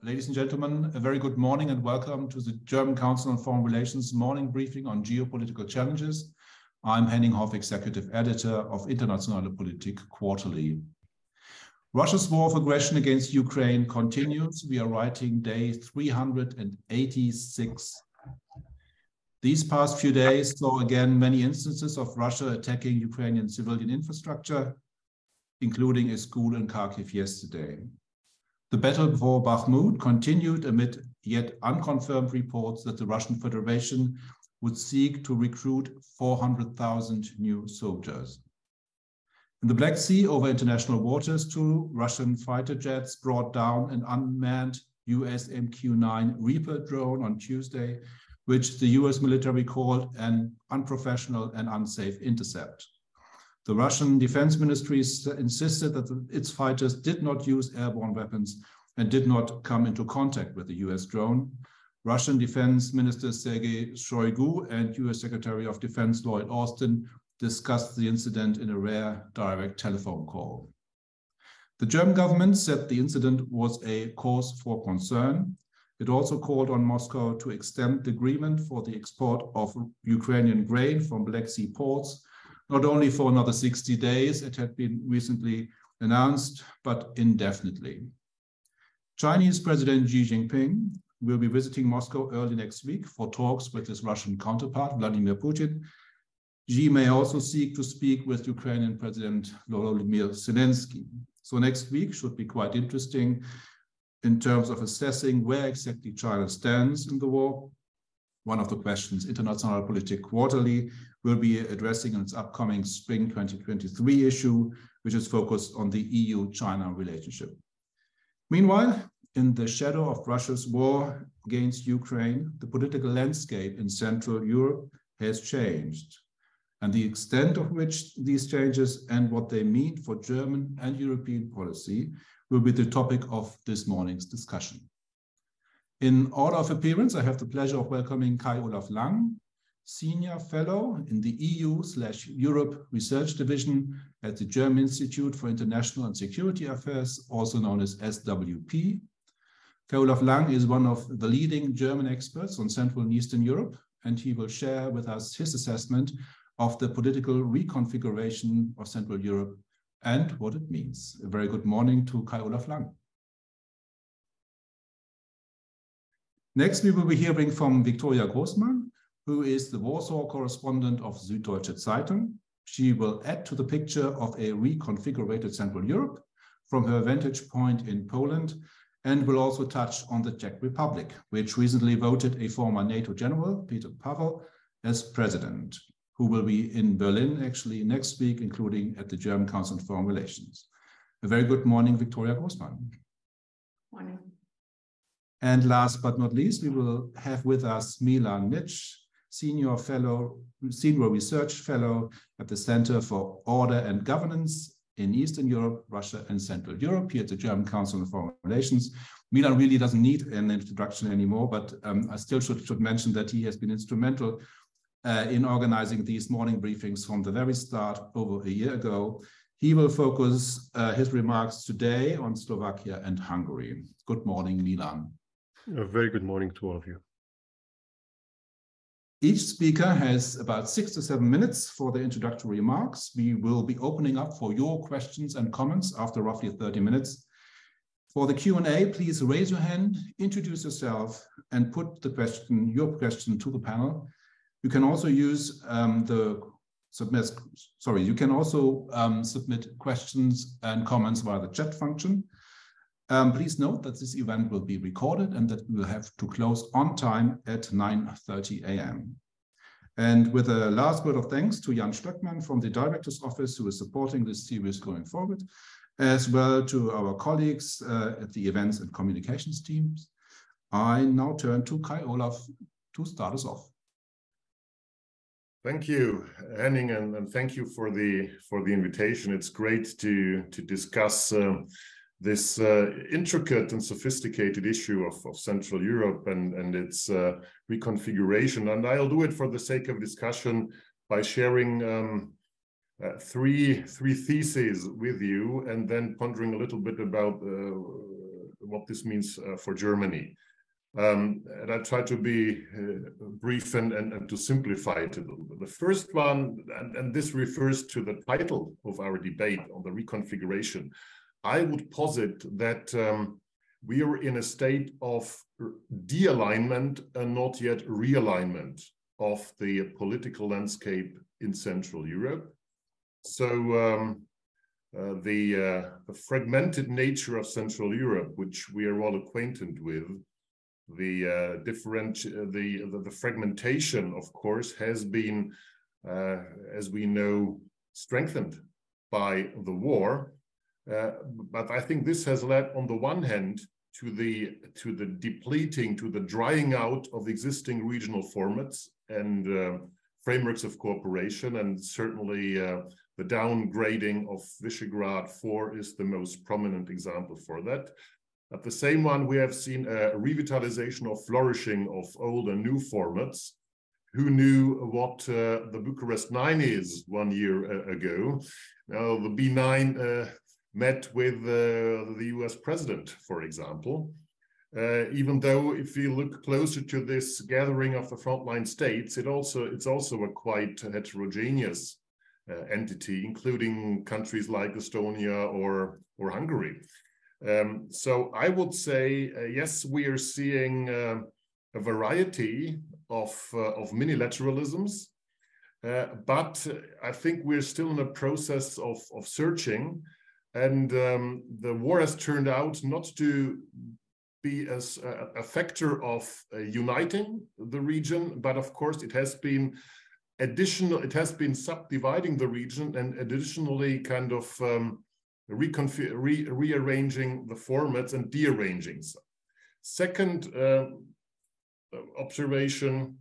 ladies and gentlemen, a very good morning and welcome to the German Council on Foreign Relations morning briefing on geopolitical challenges. I'm Henning, Hoff, Executive Editor of Internationale Politik Quarterly. Russia's war of aggression against Ukraine continues. We are writing day 386. These past few days saw again many instances of Russia attacking Ukrainian civilian infrastructure, including a school in Kharkiv yesterday. The battle for Bakhmut continued amid yet unconfirmed reports that the Russian Federation would seek to recruit 400,000 new soldiers. In the Black Sea over international waters, 2 Russian fighter jets brought down an unmanned US MQ-9 Reaper drone on Tuesday, which the US military called an unprofessional and unsafe intercept. The Russian Defense Ministry insisted that its fighters did not use airborne weapons and did not come into contact with the US drone. Russian Defense Minister Sergei Shoigu and US Secretary of Defense Lloyd Austin discussed the incident in a rare direct telephone call. The German government said the incident was a cause for concern. It also called on Moscow to extend the agreement for the export of Ukrainian grain from Black Sea ports, not only for another 60 days, it had been recently announced, but indefinitely. Chinese President Xi Jinping will be visiting Moscow early next week for talks with his Russian counterpart, Vladimir Putin. Xi may also seek to speak with Ukrainian President Volodymyr Zelensky. So next week should be quite interesting in terms of assessing where exactly China stands in the war. One of the questions Internationale Politik Quarterly will be addressing in its upcoming spring 2023 issue, which is focused on the EU-China relationship. Meanwhile, in the shadow of Russia's war against Ukraine, the political landscape in Central Europe has changed. And the extent of which these changes and what they mean for German and European policy will be the topic of this morning's discussion. In order of appearance, I have the pleasure of welcoming Kai-Olaf Lang, Senior Fellow in the EU/Europe Research Division at the German Institute for International and Security Affairs, also known as SWP. Kai-Olaf Lang is one of the leading German experts on Central and Eastern Europe, and he will share with us his assessment of the political reconfiguration of Central Europe and what it means. A very good morning to Kai-Olaf Lang. Next, we will be hearing from Viktoria Grossmann, who is the Warsaw correspondent of Süddeutsche Zeitung. She will add to the picture of a reconfigured Central Europe from her vantage point in Poland, and will also touch on the Czech Republic, which recently voted a former NATO general, Petr Pavel, as president, who will be in Berlin actually next week, including at the German Council on Foreign Relations. A very good morning, Viktoria Grossmann. Morning. And last but not least, we will have with us Milan, Senior Research Fellow at the Center for Order and Governance in Eastern Europe, Russia, and Central Europe here at the German Council on Foreign Relations. Milan really doesn't need an introduction anymore, but I still should mention that he has been instrumental in organizing these morning briefings from the very start over a year ago. He will focus his remarks today on Slovakia and Hungary. Good morning, Milan. A very good morning to all of you. Each speaker has about 6 to 7 minutes for their introductory remarks. We will be opening up for your questions and comments after roughly 30 minutes. For the Q&A, please raise your hand, introduce yourself, and put your question to the panel. You can also use submit questions and comments via the chat function. Please note that this event will be recorded and that we will have to close on time at 9:30 a.m. And with a last word of thanks to Jan Stöckmann from the Director's Office, who is supporting this series going forward, as well to our colleagues at the events and communications teams. I now turn to Kai-Olaf to start us off. Thank you, Henning, and thank you for the invitation. It's great to discuss this intricate and sophisticated issue of Central Europe and its reconfiguration. And I'll do it for the sake of discussion by sharing three theses with you, and then pondering a little bit about what this means for Germany. And I try to be brief and to simplify it a little bit. The first one, and this refers to the title of our debate on the reconfiguration, I would posit that we are in a state of de-alignment and not yet realignment of the political landscape in Central Europe. So the fragmented nature of Central Europe, which we are all acquainted with, the fragmentation, of course, has been, as we know, strengthened by the war. But I think this has led, on the one hand, to the depleting, to the drying out of existing regional formats and frameworks of cooperation, and certainly the downgrading of Visegrád 4 is the most prominent example for that. At the same one, we have seen a revitalization or flourishing of old and new formats. Who knew what the Bucharest 9 is 1 year ago? Now, the B9 met with the US president, for example. Even though if you look closer to this gathering of the frontline states, it's also a quite heterogeneous entity, including countries like Estonia or Hungary. So I would say, yes, we are seeing a variety of minilateralisms, but I think we're still in a process of searching, and the war has turned out not to be as a factor of uniting the region, but of course it has been subdividing the region and additionally kind of rearranging the formats and dearranging some. Second observation,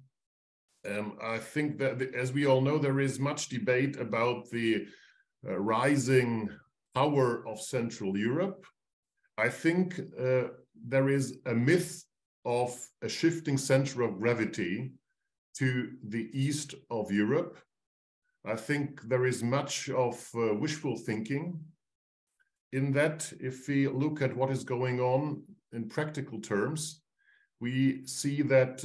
I think that, as we all know, there is much debate about the rising power of Central Europe. I think there is a myth of a shifting center of gravity to the east of Europe. I think there is much of wishful thinking in that. If we look at what is going on in practical terms, we see that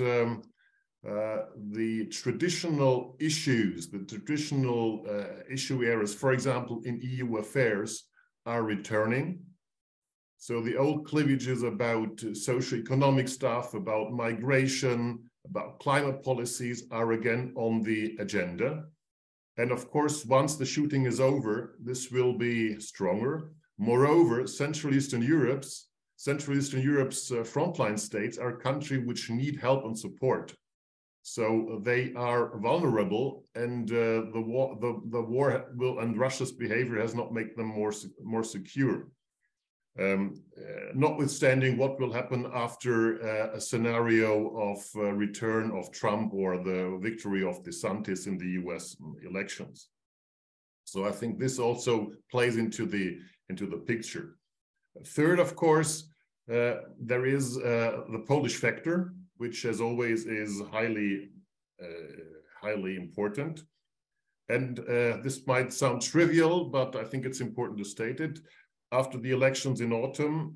the traditional issues, the traditional issue areas, for example, in EU affairs, are returning. So the old cleavages about socio-economic stuff, about migration, about climate policies are again on the agenda. And of course, once the shooting is over, this will be stronger. Moreover, Central Eastern Europe's frontline states are countries which need help and support. So they are vulnerable, and the war will, and Russia's behavior has not made them more secure. Notwithstanding what will happen after a scenario of return of Trump or the victory of DeSantis in the US elections. So I think this also plays into the picture. Third, of course, there is the Polish factor, which as always is highly important. And this might sound trivial, but I think it's important to state it. After the elections in autumn,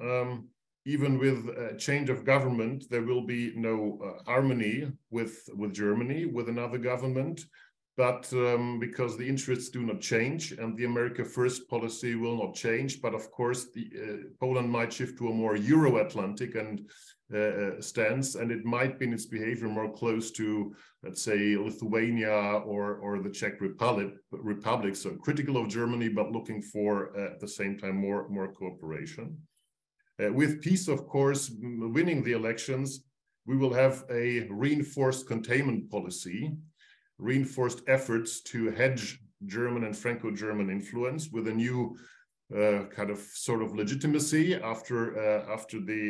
even with a change of government, there will be no harmony with Germany, with another government. But because the interests do not change and the America First policy will not change, but of course Poland might shift to a more Euro-Atlantic stance, and it might be in its behavior more close to, let's say, Lithuania or the Czech Republic. So critical of Germany, but looking for at the same time more cooperation. With peace, of course, winning the elections, we will have a reinforced containment policy, reinforced efforts to hedge German and Franco-German influence with a new kind of sort of legitimacy after the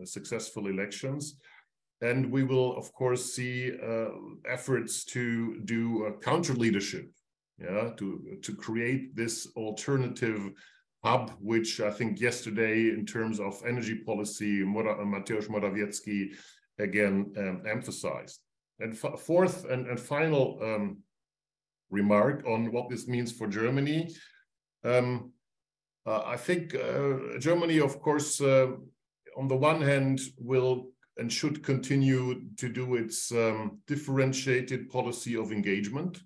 successful elections. And we will, of course, see efforts to do counter leadership, to create this alternative hub, which I think yesterday, in terms of energy policy, Mateusz Morawiecki again emphasized. And fourth and final remark on what this means for Germany. I think Germany, of course, on the one hand, will and should continue to do its differentiated policy of engagement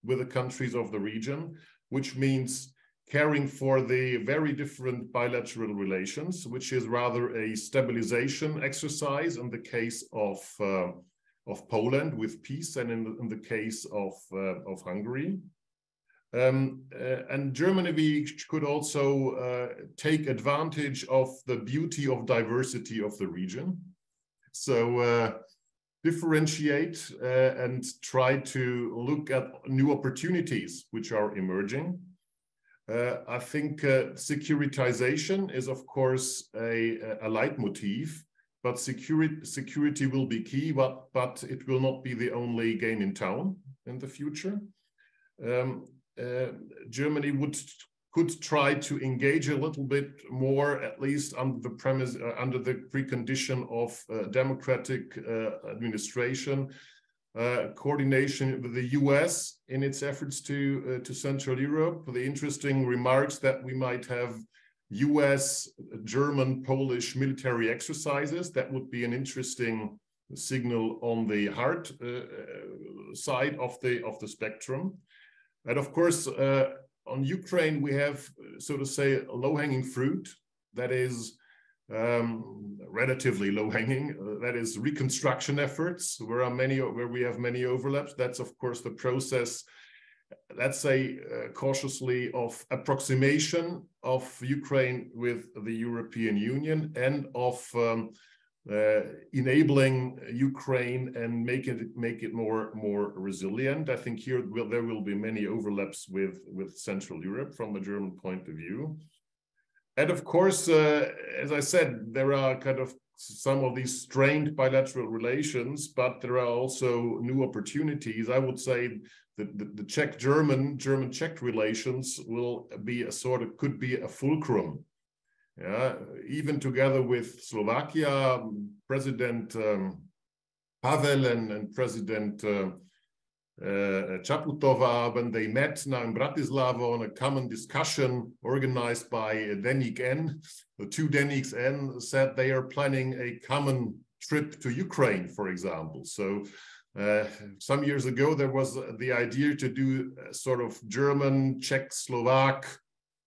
with the countries of the region, which means caring for the very different bilateral relations, which is rather a stabilization exercise in the case of Poland with peace, and in the case of Hungary. And Germany, we could also take advantage of the beauty of diversity of the region. So differentiate and try to look at new opportunities which are emerging. I think securitization is, of course, a leitmotif, but security will be key, but it will not be the only game in town in the future. Germany could try to engage a little bit more, at least under the premise, under the precondition of democratic administration, coordination with the US in its efforts to Central Europe. The interesting remarks that we might have US, German, Polish military exercises, that would be an interesting signal on the hard side of the spectrum. And of course, on Ukraine, we have, so to say, low-hanging fruit that is relatively low-hanging. That is reconstruction efforts, where we have many overlaps. That's, of course, the process, let's say, cautiously, of approximation of Ukraine with the European Union and of enabling Ukraine and make it more resilient. I think here there will be many overlaps with Central Europe from a German point of view. And of course, as I said, there are kind of some of these strained bilateral relations, but there are also new opportunities. I would say that the German-Czech relations will be could be a fulcrum. Yeah, even together with Slovakia, President Pavel and President Čaputová, when they met now in Bratislava on a common discussion organized by Deník N, the two Deníks N said they are planning a common trip to Ukraine, for example. So some years ago, there was the idea to do sort of German, Czech, Slovak,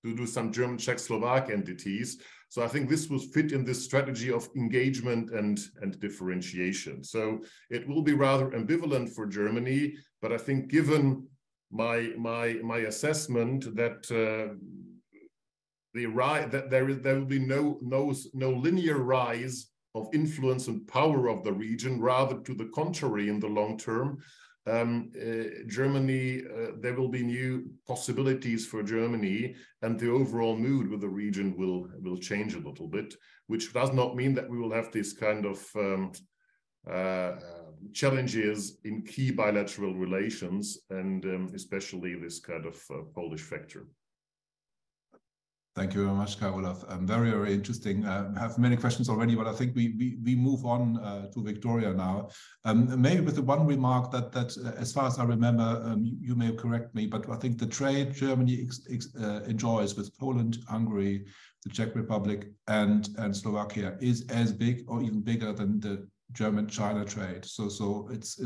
to do some German, Czech, Slovak entities. So I think this will fit in this strategy of engagement and differentiation. So it will be rather ambivalent for Germany, but I think given my assessment that there will be no linear rise of influence and power of the region, rather to the contrary in the long term. Germany, there will be new possibilities for Germany, and the overall mood with the region will change a little bit, which does not mean that we will have this kind of challenges in key bilateral relations, and especially this kind of Polish factor. Thank you very much, Kai-Olaf. Very, very interesting. I have many questions already, but I think we move on to Viktoria now. Maybe with the one remark that as far as I remember, you may correct me, but I think the trade Germany enjoys with Poland, Hungary, the Czech Republic, and Slovakia is as big or even bigger than the German-China trade. So it's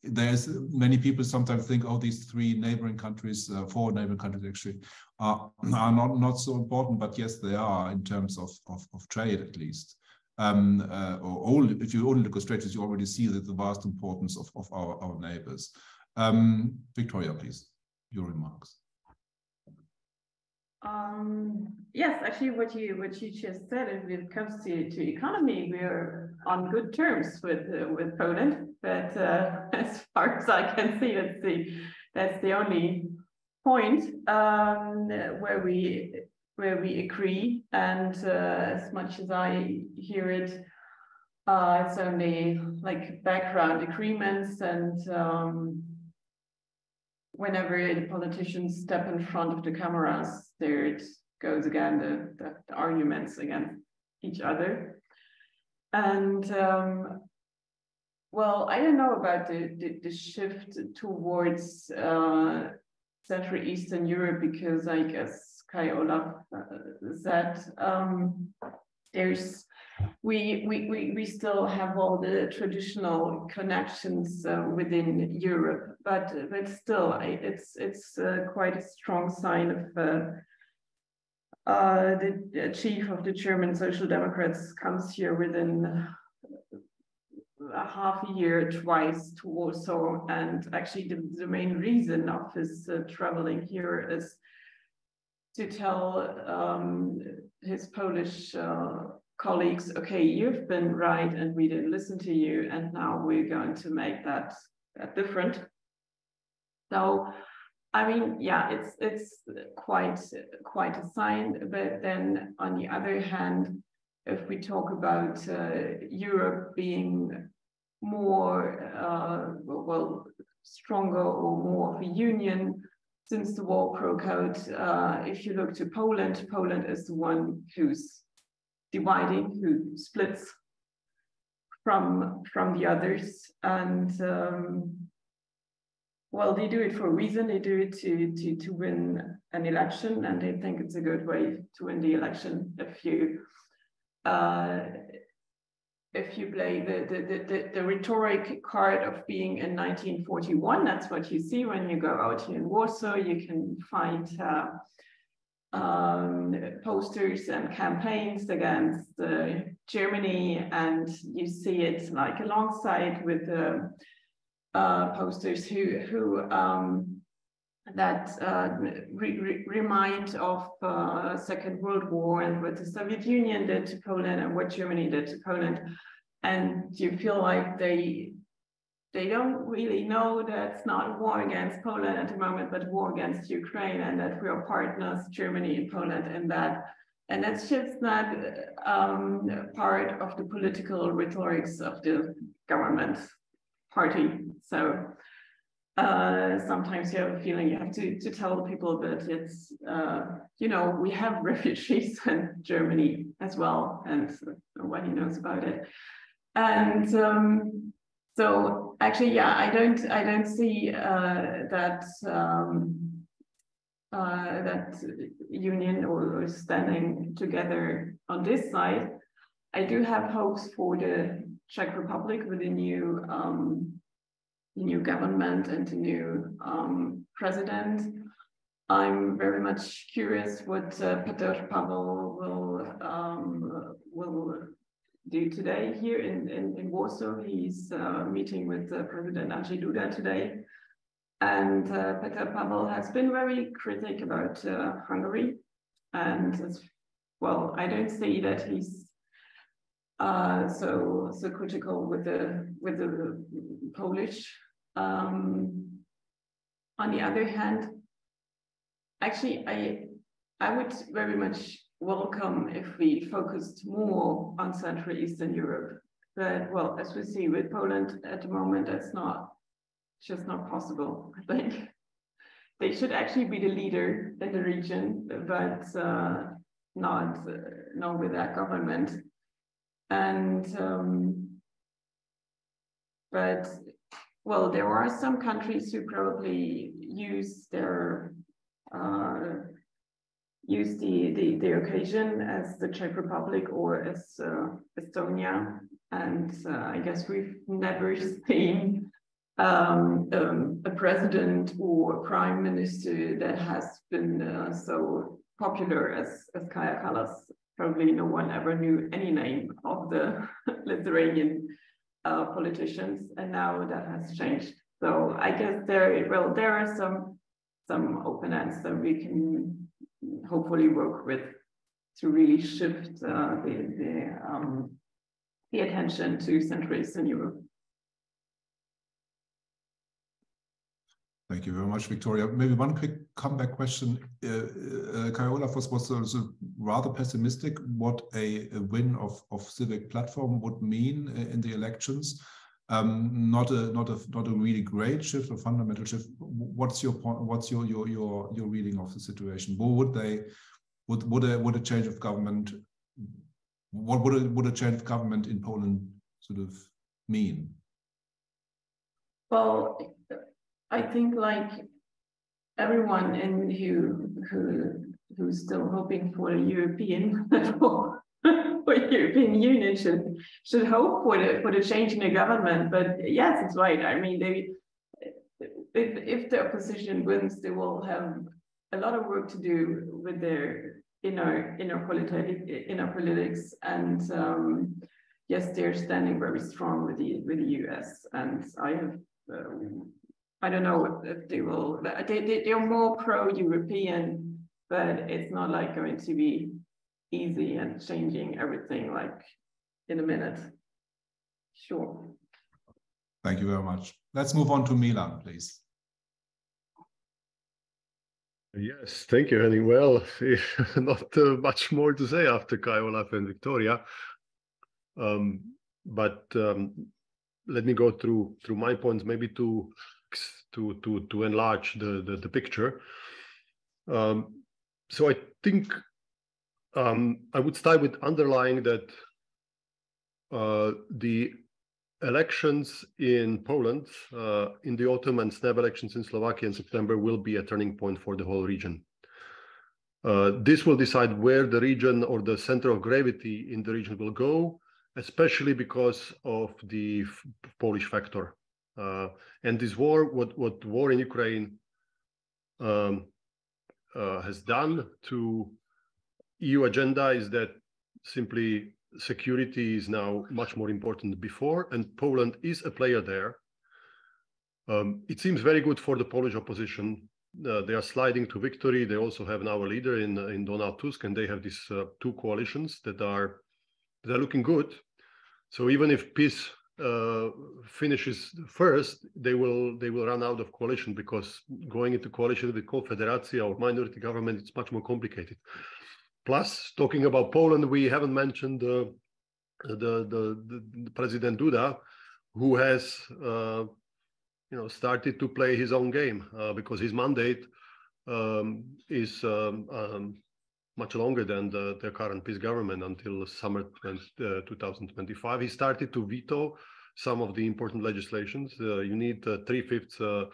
there's many people sometimes think, oh, these three neighboring countries, four neighboring countries actually, are not so important, but yes, they are in terms of trade at least. If you only look at trade, you already see that the vast importance of our neighbors. Viktoria, please, your remarks. Yes, actually, what you just said, if it comes to economy, we're on good terms with Poland. But as far as I can see, that's the only point where we agree. And as much as I hear it, it's only like background agreements, and whenever the politicians step in front of the cameras, there it goes again, the arguments against each other. And well, I don't know about the shift towards Central Eastern Europe, because I guess Kai-Olaf said there's we still have all the traditional connections within Europe, but still it's quite a strong sign of the chief of the German Social Democrats comes here within a half a year twice to Warsaw, and actually the main reason of his traveling here is to tell his Polish colleagues, okay, you've been right and we didn't listen to you, and now we're going to make that different. So I mean, yeah, it's quite a sign. But then on the other hand, if we talk about Europe being more well, stronger or more of a union since the war broke out, if you look to Poland, Poland is the one who's dividing, who splits from the others, and well, they do it for a reason. They do it to win an election, and they think it's a good way to win the election. If you play the rhetoric card of being in 1941, that's what you see when you go out here in Warsaw. You can find posters and campaigns against Germany, and you see it like alongside with the posters who remind of Second World War and what the Soviet Union did to Poland and what Germany did to Poland, and you feel like they don't really know that it's not a war against Poland at the moment, but a war against Ukraine, and that we are partners, Germany and Poland, in that. And that's just not part of the political rhetorics of the government party. So sometimes you have a feeling you have to tell people that it's, you know, we have refugees in Germany as well, and nobody knows about it. And so actually, yeah, I don't see that union or standing together on this side. I do have hopes for the Czech Republic with the new government and the new president. I'm very much curious what Petr Pavel will do today here in Warsaw. He's meeting with President Andrzej Duda today. And Petr Pavel has been very critical about Hungary. And well, I don't see that he's so critical with the Polish. On the other hand, actually, I would very much welcome if we focused more on Central Eastern Europe. But well, as we see with Poland at the moment, that's just not possible. I think they should actually be the leader in the region, but not with that government. And but well, there are some countries who probably use the occasion, as the Czech Republic or as Estonia, and I guess we've never seen a president or a prime minister that has been so popular as Kai-Olaf. Probably no one ever knew any name of the Lithuanian politicians, and now that has changed. So I guess there are some open ends that we can hopefully work with to really shift the attention to Central Eastern Europe. Thank you very much, Viktoria. Maybe one quick comeback question. Kai-Olaf was rather pessimistic what a win of Civic Platform would mean in the elections. Not a really great shift or fundamental shift. What's your point? What's your reading of the situation? Would a change of government? What would a change of government in Poland sort of mean? Well, I think like everyone who's still hoping for a European European Union should hope for the change in the government. But yes, it's right. I mean, if the opposition wins, they will have a lot of work to do with their inner politics, and yes, they're standing very strong with the US, and I don't know if they will. They're more pro-European, but it's not like going to be easy and changing everything like in a minute. Sure. Thank you very much. Let's move on to Milan, please. Yes, thank you, Henning. Well, not much more to say after Kai-Olaf and Viktoria, but let me go through my points, maybe to enlarge the picture. So I think I would start with underlying that the elections in Poland in the autumn and snap elections in Slovakia in September will be a turning point for the whole region. This will decide where the region or the center of gravity in the region will go, especially because of the Polish factor. And this war, what war in Ukraine has done to EU agenda is that simply security is now much more important than before, and Poland is a player there. It seems very good for the Polish opposition. They are sliding to victory. They also have now a leader in Donald Tusk, and they have these two coalitions that are looking good. So even if peace finishes first, they will run out of coalition, because going into coalition with Confederacja or minority government, it's much more complicated. Plus, talking about Poland, we haven't mentioned the President Duda, who has started to play his own game because his mandate is much longer than the current peace government until summer 2025. He started to veto some of the important legislations. You need 3/5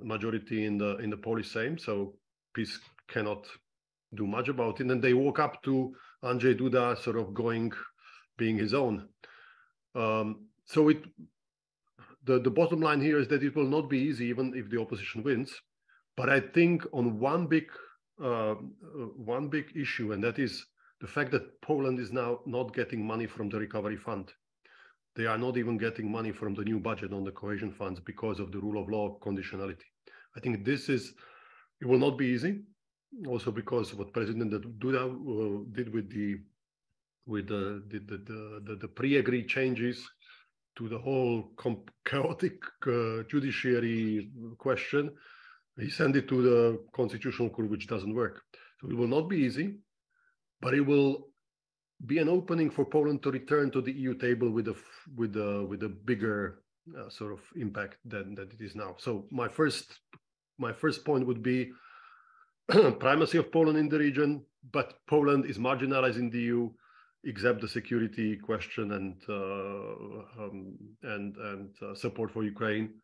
majority in the Polish Sejm, so peace cannot do much about it. And they woke up to Andrzej Duda sort of being his own. So the bottom line here is that it will not be easy, even if the opposition wins. But I think on one big issue, and that is the fact that Poland is now not getting money from the recovery fund. They are not even getting money from the new budget on the cohesion funds because of the rule of law conditionality. I think it will not be easy. Also because what President Duda did with the pre-agreed changes to the whole chaotic judiciary question, he sent it to the Constitutional Court, which doesn't work. So it will not be easy, but it will be an opening for Poland to return to the EU table with a bigger sort of impact than it is now. So my first point would be primacy of Poland in the region, but Poland is marginalized in the EU, except the security question and support for Ukraine.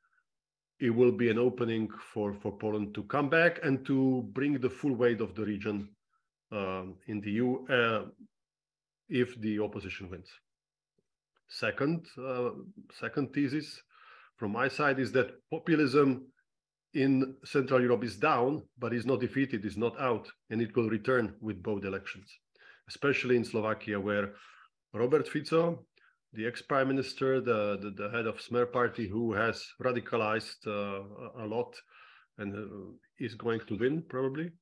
It will be an opening for Poland to come back and to bring the full weight of the region in the EU if the opposition wins. Second thesis from my side is that populism in Central Europe is down, but is not defeated, is not out, and it will return with both elections, especially in Slovakia, where Robert Fico, the ex-prime minister, the head of Smer party, who has radicalized a lot and is going to win probably.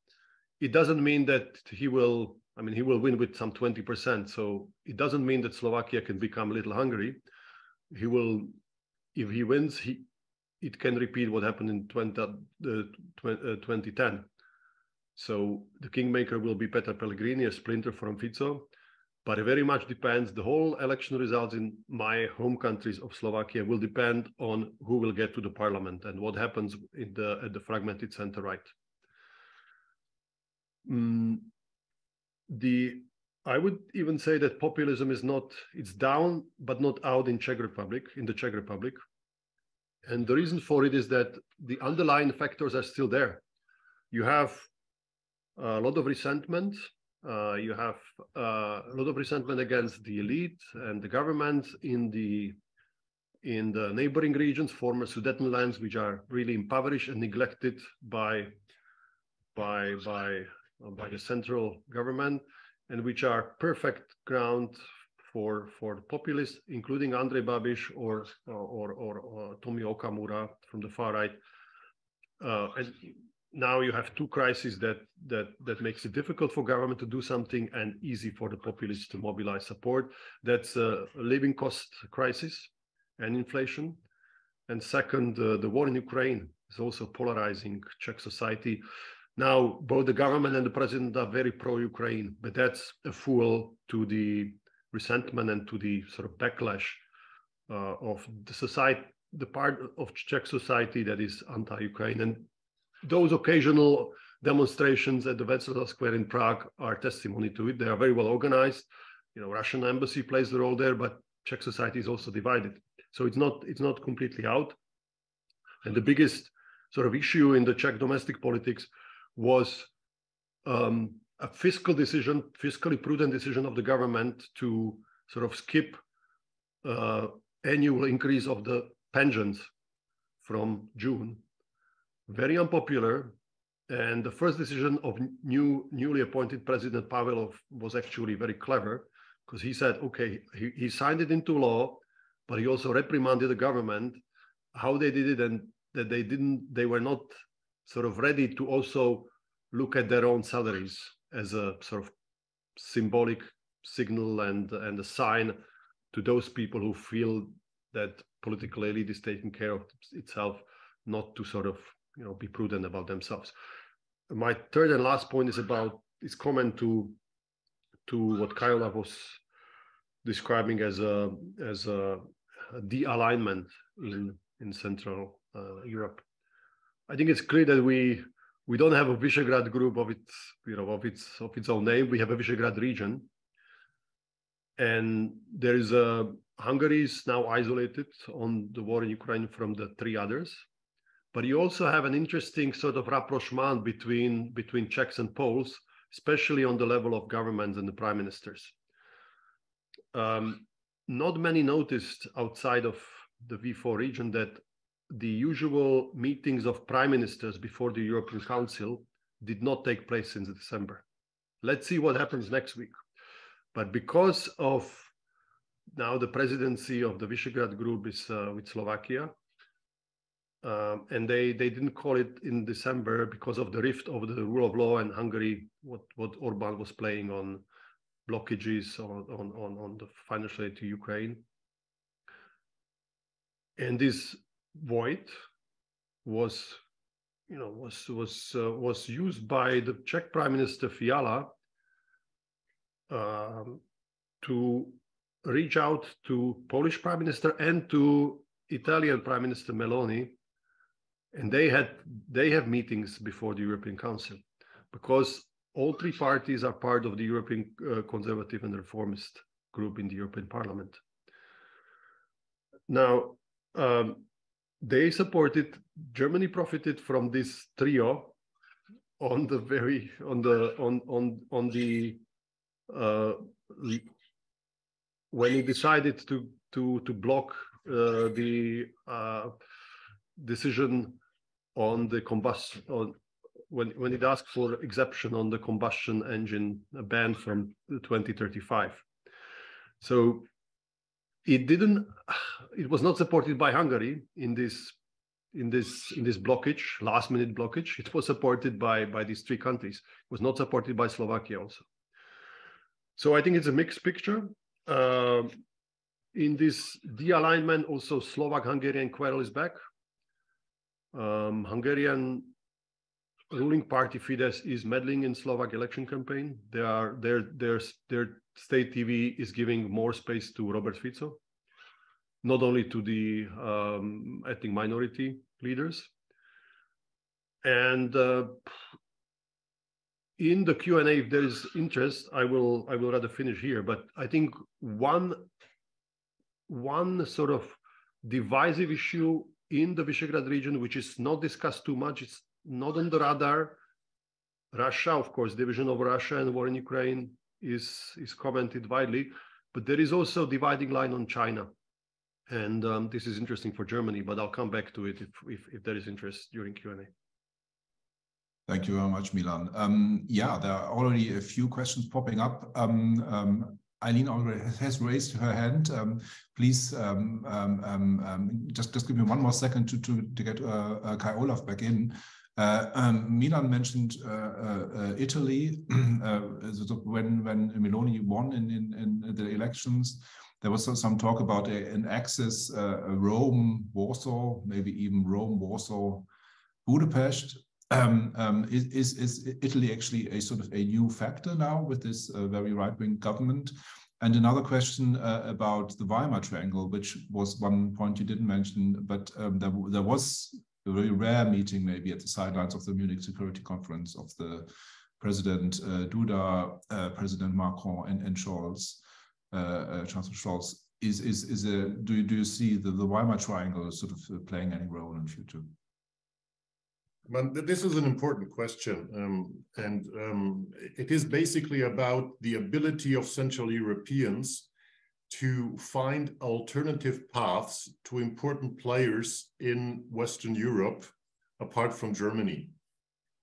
It doesn't mean that he will win with some 20%. So it doesn't mean that Slovakia can become little Hungary. If he wins, it can repeat what happened in 2010. So the kingmaker will be Petr Pellegrini, a splinter from Fico, but it very much depends. The whole election results in my home countries of Slovakia will depend on who will get to the parliament and what happens at the fragmented center-right. I would even say that populism it's down, but not out in the Czech Republic. And the reason for it is that the underlying factors are still there. You have a lot of resentment You have a lot of resentment against the elite and the government in the neighboring regions, former Sudetenlands, which are really impoverished and neglected by the central government, and which are perfect ground for the populists, including Andrej Babiš or Tomio Okamura from the far right. And now you have two crises that makes it difficult for government to do something and easy for the populists to mobilize support. That's a living cost crisis and inflation. And second, the war in Ukraine is also polarizing Czech society. Now, both the government and the president are very pro-Ukraine, but that's a fuel to the resentment and to the sort of backlash of the society, the part of Czech society that is anti-Ukraine. And those occasional demonstrations at the Wenceslas Square in Prague are testimony to it. They are very well organized. You know, Russian embassy plays the role there, but Czech society is also divided. So it's not completely out. And the biggest sort of issue in the Czech domestic politics was a fiscally prudent decision of the government to sort of skip annual increase of the pensions from June. Very unpopular. And the first decision of newly appointed President Pavel was actually very clever, because he said, okay, he signed it into law, but he also reprimanded the government how they did it, and that they were not sort of ready to also look at their own salaries as a sort of symbolic signal and a sign to those people who feel that political elite is taking care of itself, not to sort of, you know, be prudent about themselves. My third and last point is about his comment to what Kai-Olaf was describing as a de-alignment in Central Europe. I think it's clear that we don't have a Visegrád Group of its own name. We have a Visegrád region, and there is Hungary is now isolated on the war in Ukraine from the three others. But you also have an interesting sort of rapprochement between Czechs and Poles, especially on the level of governments and the prime ministers. Not many noticed outside of the V4 region that the usual meetings of prime ministers before the European Council did not take place since December. Let's see what happens next week. But because of now the presidency of the Visegrád Group is with Slovakia, and they didn't call it in December because of the rift over the rule of law and Hungary, what Orbán was playing on blockages on the financial aid to Ukraine. And this void was used by the Czech Prime Minister Fiala to reach out to Polish Prime Minister and to Italian Prime Minister Meloni, and they have meetings before the European Council, because all three parties are part of the European Conservative and Reformist group in the European Parliament. Now, they supported. Germany profited from this trio on the when he decided to block the decision on the combustion, when it asked for exemption on the combustion engine ban from 2035. So it was not supported by Hungary in this blockage, last minute blockage. It was supported by these three countries. It was not supported by Slovakia also. So I think it's a mixed picture. In this de-alignment, also Slovak-Hungarian quarrel is back. Hungarian ruling party Fidesz is meddling in Slovak election campaign. Their state TV is giving more space to Robert Fico, not only to the ethnic minority leaders. And in the Q&A, if there is interest, I will rather finish here. But I think one sort of divisive issue in the Visegrád region, which is not discussed too much, it's not on the radar, Russia, of course, division of Russia and war in Ukraine is commented widely, but there is also dividing line on China. And this is interesting for Germany, but I'll come back to it if there is interest during Q&A. Thank you very much, Milan. Yeah, there are already a few questions popping up. Eileen already has raised her hand. Please just give me one more second to get Kai-Olaf back in. Milan mentioned Italy. When Meloni won in the elections, there was some talk about an axis Rome, Warsaw, maybe even Rome, Warsaw, Budapest. Is Italy actually a sort of a new factor now with this very right-wing government? And another question about the Weimar Triangle, which was one point you didn't mention, but there was a very rare meeting maybe at the sidelines of the Munich Security Conference of the President Duda, President Macron, and Scholz, Chancellor Scholz. Do you see the Weimar Triangle sort of playing any role in the future? This is an important question, and it is basically about the ability of Central Europeans to find alternative paths to important players in Western Europe, apart from Germany.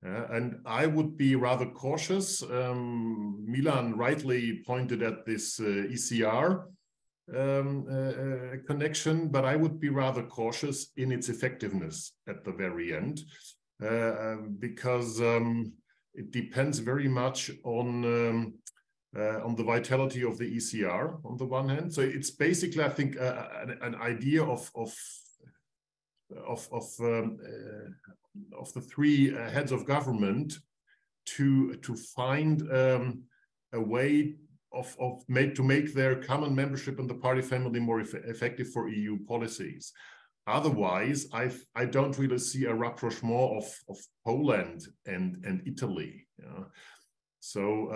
And I would be rather cautious. Milan rightly pointed at this ECR connection, but I would be rather cautious in its effectiveness at the very end. Because it depends very much on the vitality of the ECR on the one hand. So it's basically, I think, an idea of the three heads of government to find a way to make their common membership in the party family more effective for EU policies. Otherwise, I don't really see a rapprochement of Poland and Italy. So,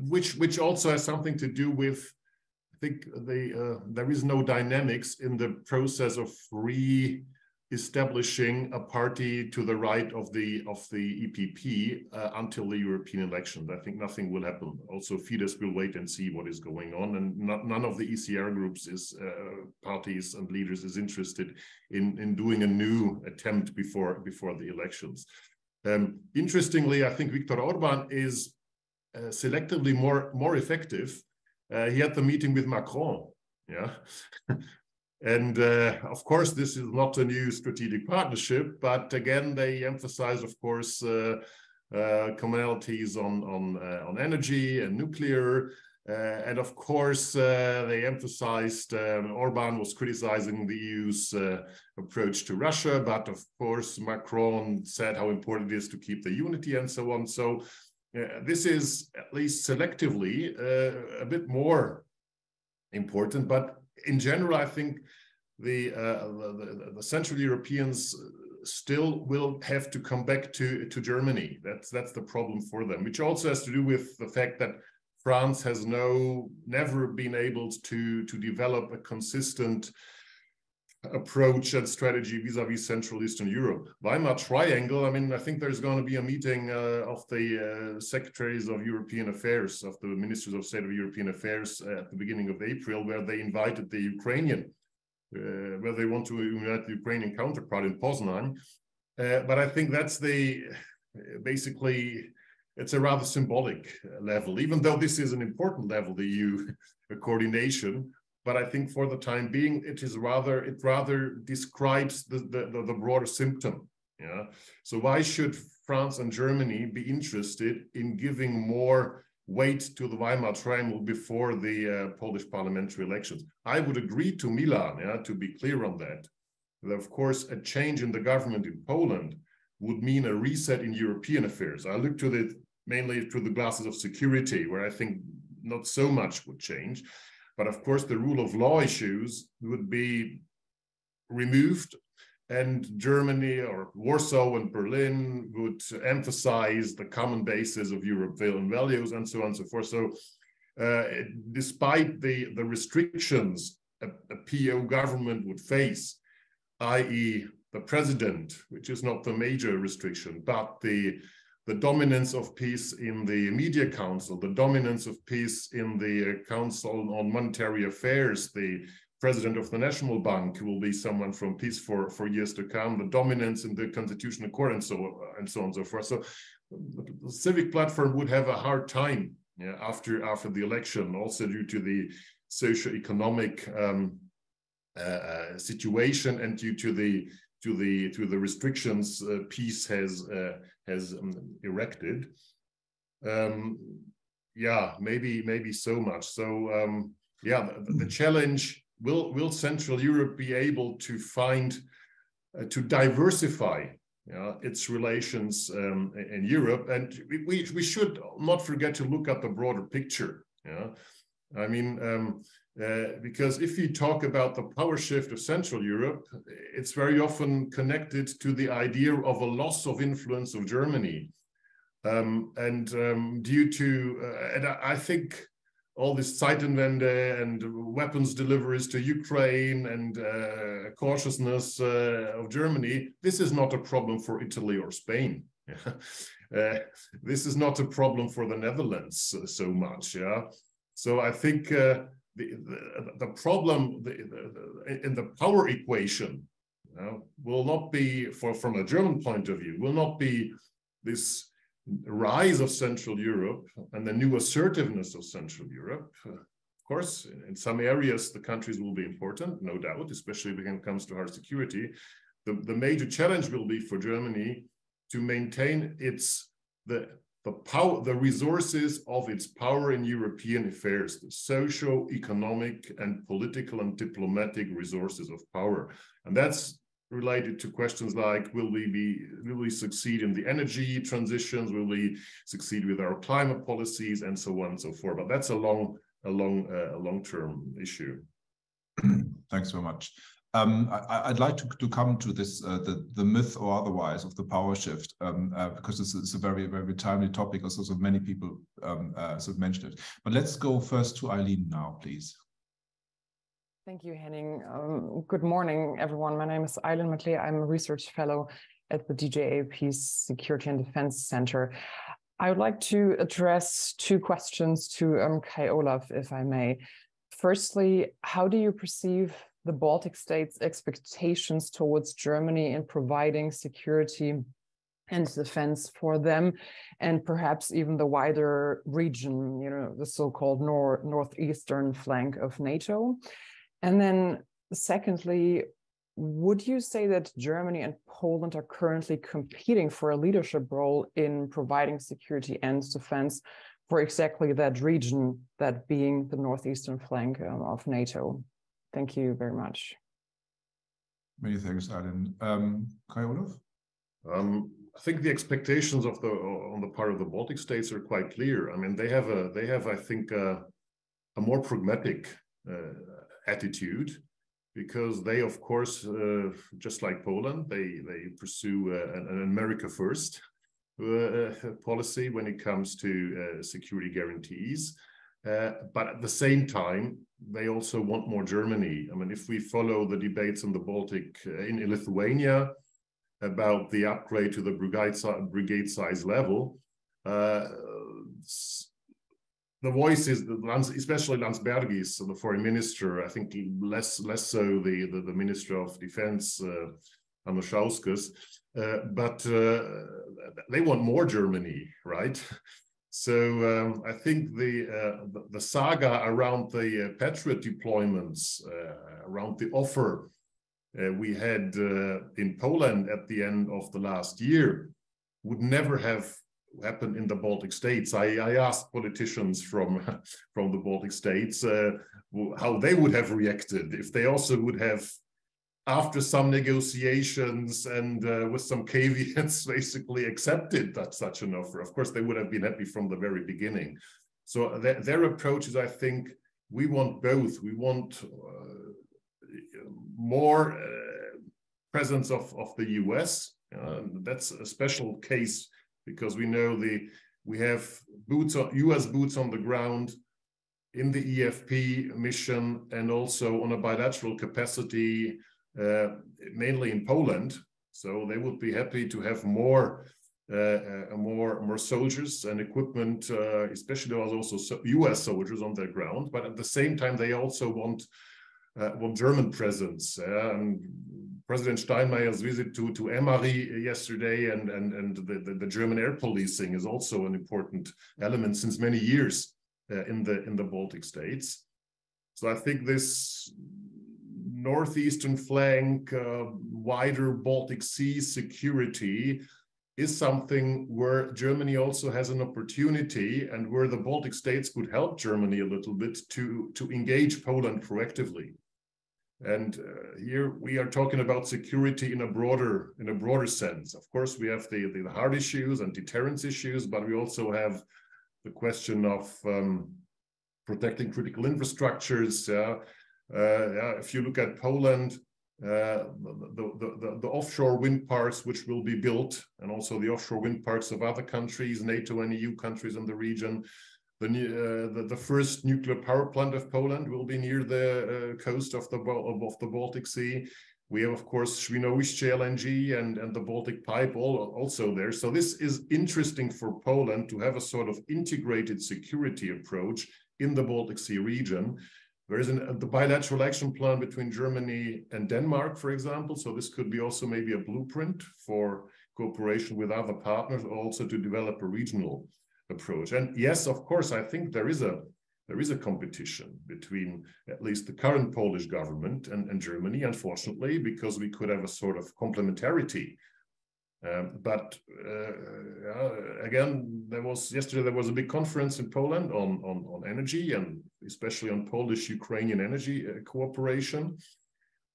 which also has something to do with, I think there is no dynamics in the process of re-establishing a party to the right of the EPP until the European elections. I think nothing will happen. Also, Fidesz will wait and see what is going on, and none of the ECR groups parties and leaders is interested in doing a new attempt before the elections. Interestingly, I think Viktor Orbán is selectively more effective. He had the meeting with Macron, yeah. And of course, this is not a new strategic partnership, but again, they emphasize, of course, commonalities on energy and nuclear. And of course, they emphasized, Orbán was criticizing the EU's approach to Russia, but of course, Macron said how important it is to keep the unity and so on. So this is, at least selectively, a bit more important, but in general, I think the Central Europeans still will have to come back to Germany. That's the problem for them, which also has to do with the fact that France has never been able to develop a consistent approach and strategy vis-a-vis Central Eastern Europe. Weimar Triangle, I mean, I think there's going to be a meeting of the Secretaries of European Affairs, of the Ministers of State of European Affairs at the beginning of April, where they invited the Ukrainian, where they want to unite the Ukrainian counterpart in Poznan. But I think that's basically, it's a rather symbolic level, even though this is an important level, the EU coordination. But I think for the time being, it rather describes the broader symptom. Yeah. So why should France and Germany be interested in giving more weight to the Weimar Triangle before the Polish parliamentary elections? I would agree to Milan, yeah, to be clear on that. That of course, a change in the government in Poland would mean a reset in European affairs. I look to it mainly through the glasses of security, where I think not so much would change. But of course, the rule of law issues would be removed, and Germany or Warsaw and Berlin would emphasize the common basis of European values and so on and so forth. So despite the restrictions a PO government would face, i.e. president, which is not the major restriction, but the dominance of peace in the Media Council, the dominance of peace in the Council on Monetary Affairs, the president of the National Bank will be someone from peace for years to come, the dominance in the Constitutional Court, and so on and so forth. So the civic platform would have a hard time after the election, also due to the socio-economic situation and due to the restrictions peace has erected. Yeah, maybe so much. So yeah, the challenge. Will Central Europe be able to find, to diversify its relations in Europe? And we should not forget to look at the broader picture. I mean, because if you talk about the power shift of Central Europe, it's very often connected to the idea of a loss of influence of Germany. Due to, and I think, all this Zeitenwende and weapons deliveries to Ukraine and cautiousness of Germany, this is not a problem for Italy or Spain. This is not a problem for the Netherlands so much. So I think the problem in the power equation will not be, from a German point of view, will not be this rise of Central Europe and the new assertiveness of Central Europe. Of course, in some areas, the countries will be important, no doubt, especially when it comes to hard security. The major challenge will be for Germany to maintain the resources of its power in European affairs, the socio-economic and political and diplomatic resources of power. And that's related to questions like, will we succeed in the energy transitions? Will we succeed with our climate policies, and so on and so forth? But that's a long-term issue. Thanks very much. I'd like to come to this, the myth or otherwise of the power shift, because it's a very, very timely topic. Also, so many people sort of mentioned it. But let's go first to Eileen now, please. Thank you, Henning. Good morning, everyone. My name is Eileen McLeay. I'm a research fellow at the DGAP's Security and Defense Center. I would like to address two questions to Kai-Olaf, if I may. Firstly, how do you perceive the Baltic states' expectations towards Germany in providing security and defense for them, and perhaps even the wider region, the so-called northeastern flank of NATO? And then secondly, would you say that Germany and Poland are currently competing for a leadership role in providing security and defense for exactly that region, that being the northeastern flank of NATO? Thank you very much. Many thanks, Eileen. Kai-Olaf? I think the expectations on the part of the Baltic states are quite clear. I mean, they have I think a more pragmatic attitude, because they, of course, just like Poland, they pursue an America first policy when it comes to security guarantees. But at the same time, they also want more Germany. I mean, if we follow the debates in the Baltic, in Lithuania, about the upgrade to the brigade size level, the voice is, especially Landsbergis, the foreign minister, I think less so the minister of defense, Anušauskas, but they want more Germany, right? So I think the saga around the Patriot deployments, around the offer we had in Poland at the end of the last year, would never have happened in the Baltic states. I asked politicians from the Baltic states how they would have reacted if they also would have, after some negotiations and with some caveats, basically accepted that such an offer. Of course, they would have been happy from the very beginning. So their approach is, I think, we want both. We want more presence of the US. That's a special case, because we know we have US boots on the ground in the EFP mission, and also on a bilateral capacity mainly in Poland. So they would be happy to have more soldiers and equipment, especially there was also US soldiers on their ground, but at the same time they also want German presence. And President Steinmeier's visit to Emary yesterday and the German air policing is also an important element since many years in the Baltic states. So I think this northeastern flank, wider Baltic Sea security is something where Germany also has an opportunity and where the Baltic states could help Germany a little bit to engage Poland proactively. And here we are talking about security in a broader sense. Of course, we have the hard issues and deterrence issues, but we also have the question of protecting critical infrastructures. If you look at Poland, the offshore wind parks which will be built, and also the offshore wind parks of other countries, NATO and EU countries in the region. The first nuclear power plant of Poland will be near the coast of the Baltic Sea. We have, of course, Świnoujście LNG and the Baltic Pipe also there. So this is interesting for Poland to have a sort of integrated security approach in the Baltic Sea region. There is the bilateral action plan between Germany and Denmark, for example. So this could be also maybe a blueprint for cooperation with other partners, also to develop a regional approach. And yes, of course, I think there is a competition between at least the current Polish government and Germany, unfortunately, because we could have a sort of complementarity. But again, yesterday there was a big conference in Poland on energy and especially on Polish-Ukrainian energy cooperation.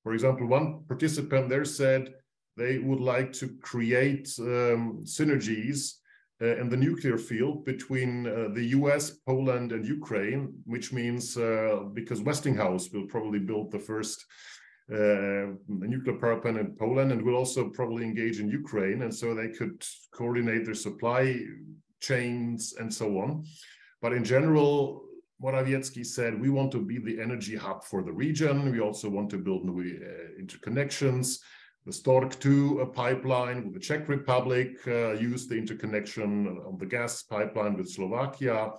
For example, one participant there said they would like to create synergies in the nuclear field between the US, Poland, and Ukraine, which means because Westinghouse will probably build the first nuclear power plant in Poland and will also probably engage in Ukraine, and so they could coordinate their supply chains and so on. But in general, Morawiecki said, we want to be the energy hub for the region. We also want to build new interconnections. The Stork 2 pipeline with the Czech Republic, use the interconnection of the gas pipeline with Slovakia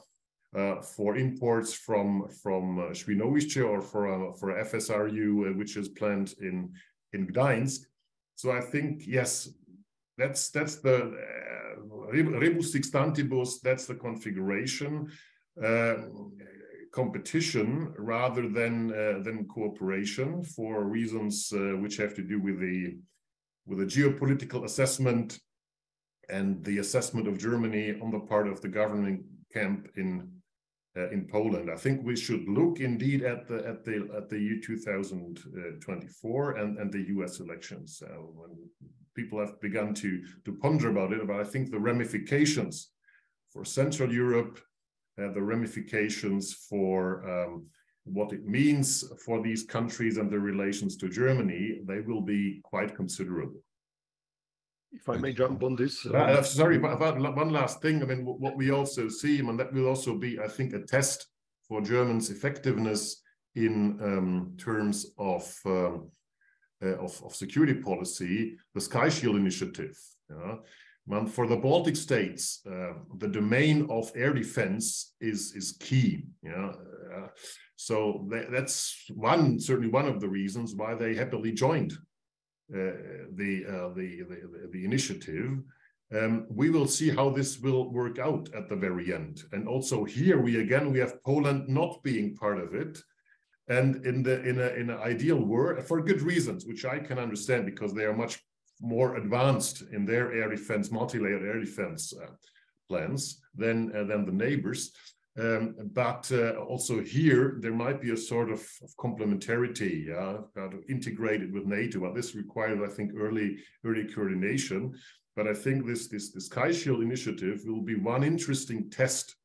for imports from Świnoujście or for FSRU, which is planned in Gdańsk. So I think, yes, that's the rebus sextantibus, that's the configuration. Competition rather than cooperation for reasons which have to do with the geopolitical assessment and the assessment of Germany on the part of the governing camp in Poland. I think we should look indeed at the year 2024 and the US elections when people have begun to ponder about it. But I think the ramifications for Central Europe, the ramifications for what it means for these countries and their relations to Germany, they will be quite considerable. If I may jump on this. Sorry, but one last thing. I mean, what we also see, and that will also be, I think, a test for Germany's effectiveness in terms of security policy, the Sky Shield initiative. For the Baltic states, the domain of air defense is key. So that's certainly one of the reasons why they happily joined the initiative. We will see how this will work out at the very end. And also here we have Poland not being part of it, and in an ideal world, for good reasons, which I can understand because they are much more advanced in their air defense, multi-layered air defense plans than the neighbors. But also here, there might be a sort of complementarity, integrated with NATO. But this requires, I think, early coordination. But I think this Sky Shield initiative will be one interesting test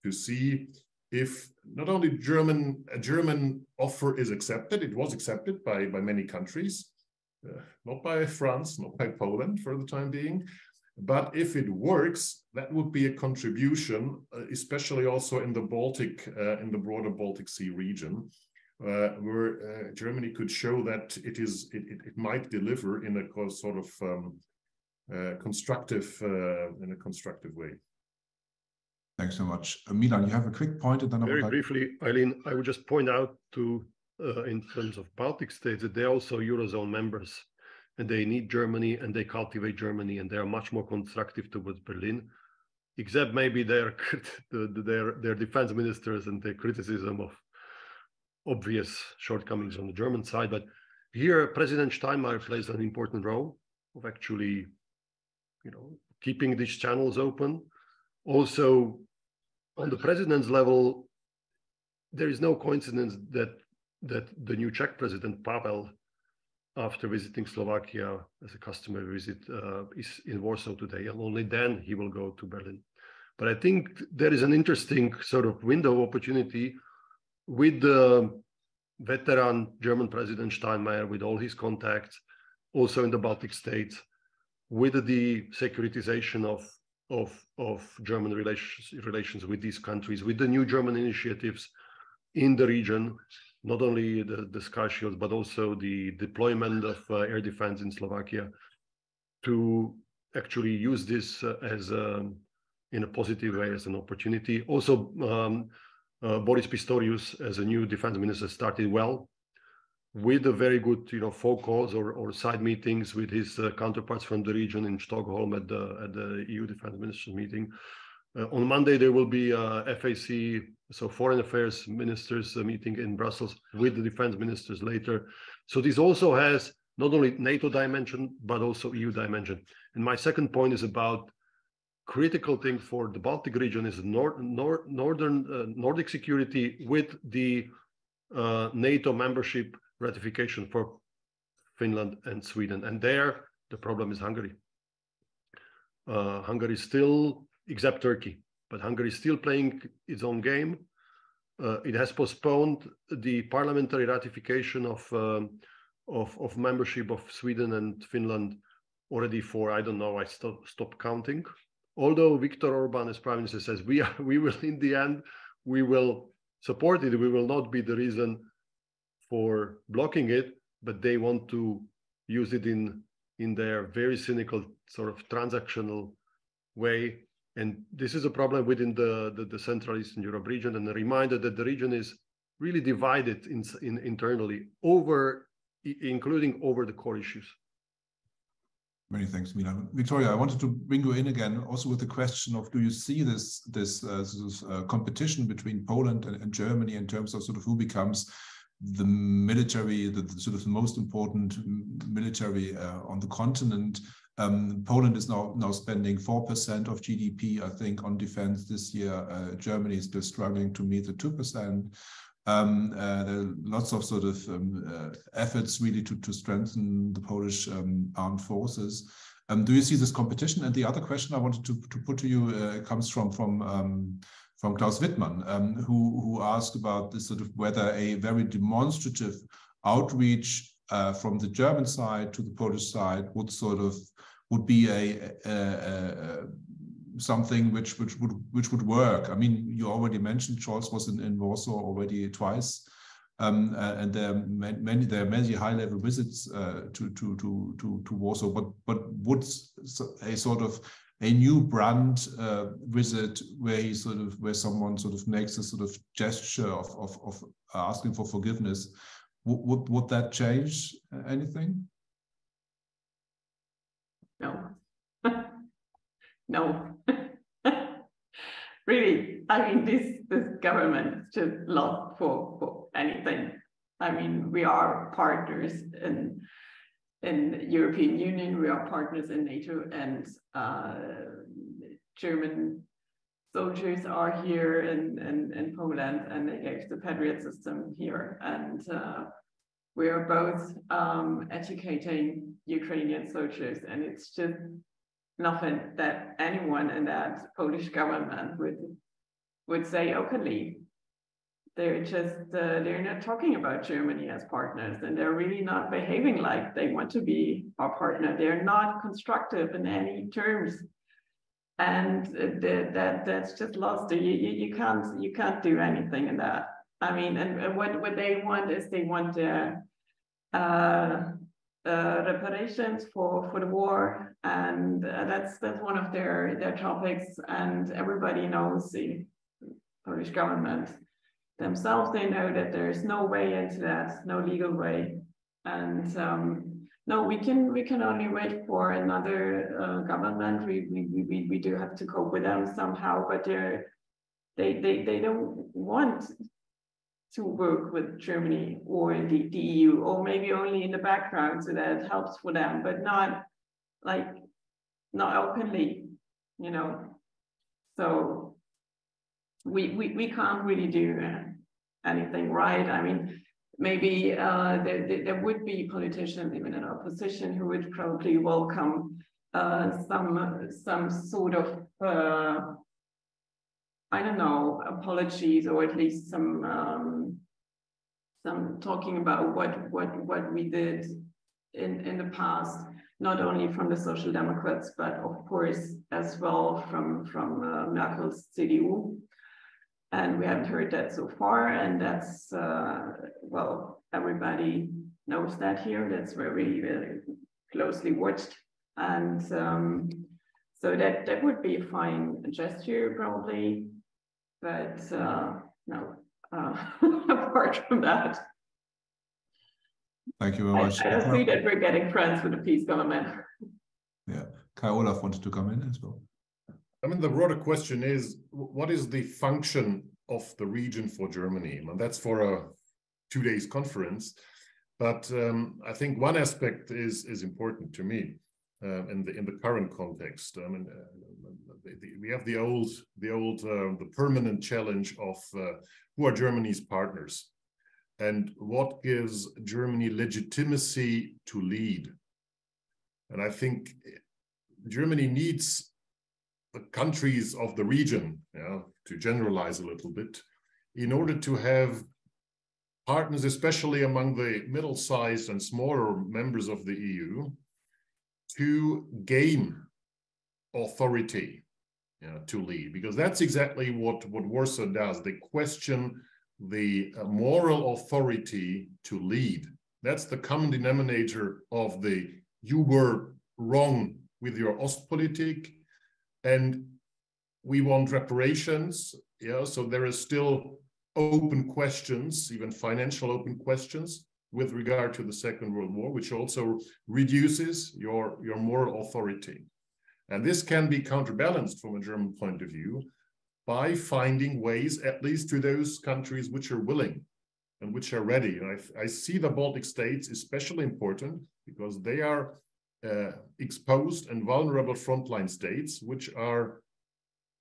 to see if not only a German offer is accepted. It was accepted by many countries, not by France, not by Poland for the time being. But if it works, that would be a contribution, especially also in the Baltic, in the broader Baltic Sea region, where Germany could show that it might deliver in a sort of constructive way. Thanks so much. Milan, you have a quick point, and then very briefly, Eileen, I would just point out to, in terms of Baltic states, that they're also Eurozone members, and they need Germany, and they cultivate Germany, and they are much more constructive towards Berlin, except maybe their defense ministers and their criticism of obvious shortcomings on the German side. But here, President Steinmeier plays an important role of actually, keeping these channels open. Also, on the president's level, there is no coincidence that the new Czech president, Pavel, after visiting Slovakia as a customary visit, is in Warsaw today, and only then he will go to Berlin. But I think there is an interesting sort of window of opportunity with the veteran German President Steinmeier, with all his contacts, also in the Baltic states, with the securitization of German relations with these countries, with the new German initiatives in the region, not only the Sky Shield, but also the deployment of air defense in Slovakia, to actually use this as in a positive way, as an opportunity. Also, Boris Pistorius, as a new defense minister, started well, with a very good, phone calls or side meetings with his counterparts from the region in Stockholm at the EU defense ministers meeting. On Monday, there will be a FAC, so foreign affairs ministers meeting in Brussels with the defense ministers later. So this also has not only NATO dimension, but also EU dimension. And my second point is about critical thing for the Baltic region is Nordic security with the NATO membership ratification for Finland and Sweden. And there, the problem is Hungary. Hungary still, except Turkey, but Hungary is still playing its own game. It has postponed the parliamentary ratification of membership of Sweden and Finland already for, I don't know, I stopped counting. Although Viktor Orbán, as Prime Minister, says we will, in the end, we will support it. We will not be the reason for blocking it, but they want to use it in their very cynical sort of transactional way. And this is a problem within the Central Eastern Europe region, and a reminder that the region is really divided internally, including over the core issues. Many thanks, Milan. Viktoria, I wanted to bring you in again, also with the question of, do you see this competition between Poland and Germany in terms of sort of who becomes the military, the sort of most important military on the continent? Poland is now spending 4% of GDP, I think, on defense this year. Germany is still struggling to meet the 2%. There are lots of sort of efforts really to strengthen the Polish armed forces. Do you see this competition? And the other question I wanted to put to you comes from Klaus Wittmann, who asked about this sort of whether a very demonstrative outreach from the German side to the Polish side would be something which would work. I mean, you already mentioned Scholz was in Warsaw already twice, and there are many high-level visits to Warsaw. But would a sort of a new brand visit where someone sort of makes a sort of gesture of asking for forgiveness, would that change anything? No. No. Really, I mean, this government is just lost for anything. I mean, we are partners in the European Union, we are partners in NATO, and German soldiers are here in Poland, and they gave the Patriot system here. And we are both educating Ukrainian soldiers, and it's just nothing that anyone in that Polish government would say openly. They're just, they're not talking about Germany as partners, and they're really not behaving like they want to be our partner. They're not constructive in any terms. And that's just lost. You can't do anything in that. I mean, and what they want is they want reparations for the war, and that's one of their topics. And everybody knows the Polish government themselves. They know that there's no way into that, no legal way, and no, we can only wait for another government. We do have to cope with them somehow, but they don't want to work with Germany or the EU, or maybe only in the background so that it helps for them, but not openly, you know. So we can't really do anything right. I mean, maybe there would be politicians even in opposition who would probably welcome some sort of I don't know, apologies, or at least some talking about what we did in the past, not only from the Social Democrats, but of course as well from Merkel's CDU. And we haven't heard that so far, and that's well, everybody knows that here. That's very, very closely watched, and so that would be a fine gesture probably. But no, apart from that, thank you very much. I see that we're getting friends with the peace government. Yeah, Kai-Olaf wanted to come in as well. I mean, the broader question is, what is the function of the region for Germany? And that's for a 2 days conference. But I think one aspect is important to me in the current context. I mean, we have the permanent challenge of who are Germany's partners, and what gives Germany legitimacy to lead. And I think Germany needs the countries of the region, to generalize a little bit, in order to have partners, especially among the middle-sized and smaller members of the EU, to gain authority to lead, because that's exactly what Warsaw does. They question the moral authority to lead. That's the common denominator of the "you were wrong with your Ostpolitik," and we want reparations. So there is still open questions, even financial open questions, with regard to the Second World War, which also reduces your moral authority. And this can be counterbalanced from a German point of view by finding ways, at least to those countries which are willing and which are ready. And I see the Baltic states especially important because they are exposed and vulnerable frontline states, which are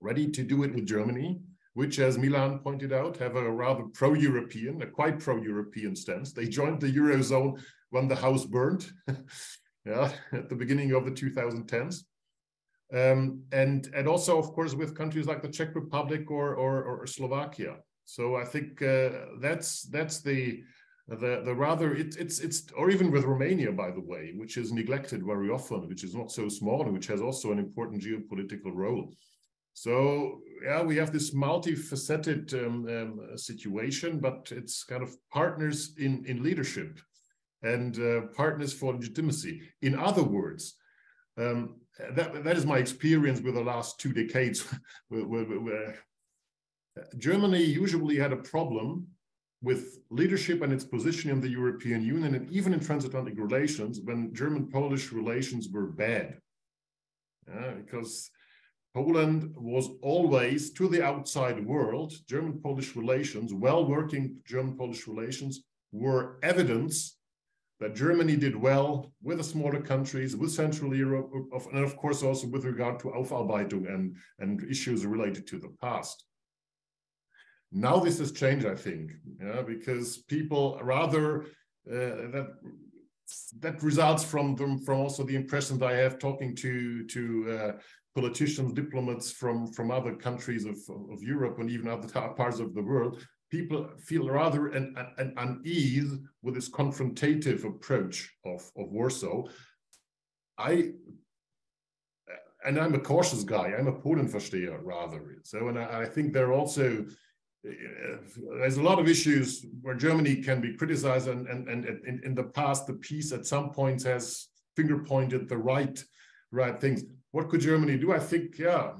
ready to do it with Germany, which, as Milan pointed out, have a rather pro-European, a quite pro-European stance. They joined the Eurozone when the house burned at the beginning of the 2010s. And also, of course, with countries like the Czech Republic or Slovakia. So I think that's the rather it's or even with Romania, by the way, which is neglected very often, which is not so small and which has also an important geopolitical role. So yeah, we have this multifaceted situation, but it's kind of partners in leadership and partners for legitimacy. In other words, that is my experience with the last 2 decades. Germany usually had a problem with leadership and its position in the European Union and even in transatlantic relations when German-Polish relations were bad. Because Poland was always, to the outside world, German-Polish relations, well-working German-Polish relations, were evidence that Germany did well with the smaller countries, with Central Europe, and of course also with regard to Aufarbeitung and issues related to the past. Now this has changed, I think, because people rather, that results from also the impression that I have talking to politicians, diplomats from other countries of Europe and even other parts of the world. People feel rather an unease with this confrontative approach of Warsaw. I'm a cautious guy. I'm a Polenversteher rather. So, and I think they're also there's a lot of issues where Germany can be criticized, and in the past, the peace at some points has finger pointed the right things. What could Germany do? I think, yeah,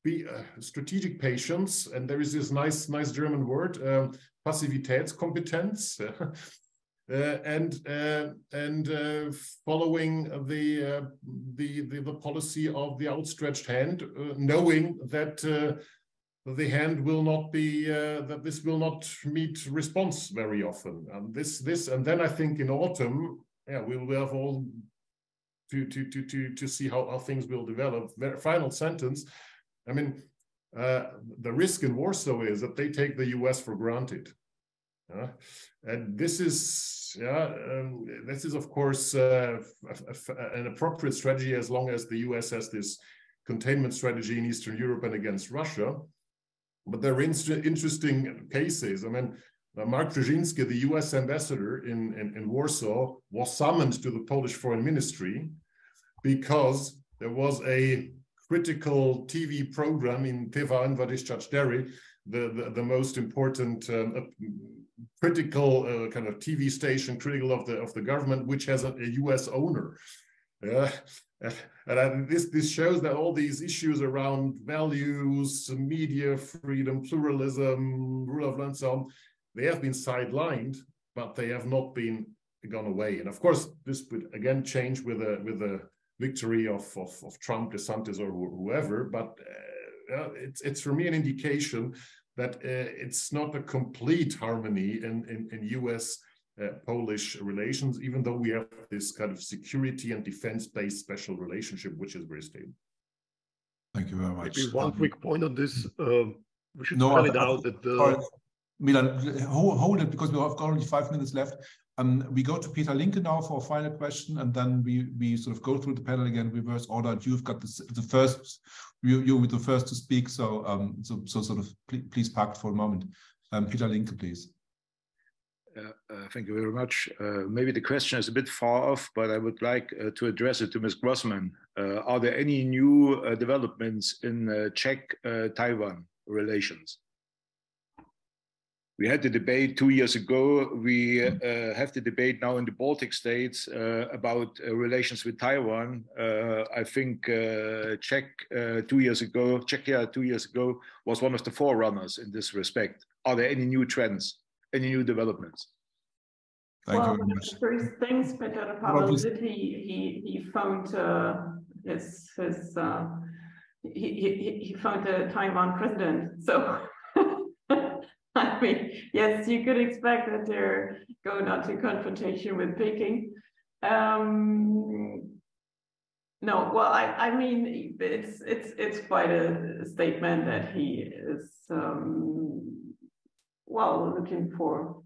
be strategic patience, and there is this nice German word, Passivitätskompetenz, and following the policy of the outstretched hand, knowing that the hand will not be that this will not meet response very often. And and then I think in autumn, yeah, we will have all to see how things will develop. Final sentence. I mean, the risk in Warsaw is that they take the US for granted. And this is of course an appropriate strategy as long as the US has this containment strategy in Eastern Europe and against Russia. But there are interesting cases. I mean, Mark Brzezinski, the US ambassador in Warsaw, was summoned to the Polish Foreign Ministry because there was a critical TV program in TVN24, the most important critical kind of TV station, critical of the government, which has a US owner. And this shows that all these issues around values, media freedom, pluralism, rule of law, and so on, they have been sidelined, but they have not been gone away. And of course, this would again change with the victory of Trump, DeSantis, or whoever. But it's for me an indication that it's not a complete harmony in US Polish relations, even though we have this kind of security and defense-based special relationship, which is very stable. Thank you very much. Maybe one quick point on this. We should spell it out that Milan, hold it, because we have only 5 minutes left. We go to Peter Linke now for a final question, and then we sort of go through the panel again, reverse order. You've got the first, you were the first to speak, so so sort of please park for a moment. Peter Linke, please. Thank you very much. Maybe the question is a bit far off, but I would like to address it to Ms. Grossmann. Are there any new developments in Czech-Taiwan relations? We had the debate 2 years ago. We have the debate now in the Baltic states about relations with Taiwan. I think Czechia 2 years ago was one of the forerunners in this respect. Are there any new trends, any new developments? Thank you very much. First things, Petr Pavel did he found he found the Taiwan president. So I mean, yes, you could expect that they're going on to confrontation with Peking. No, well, I mean, it's quite a statement that he is well looking for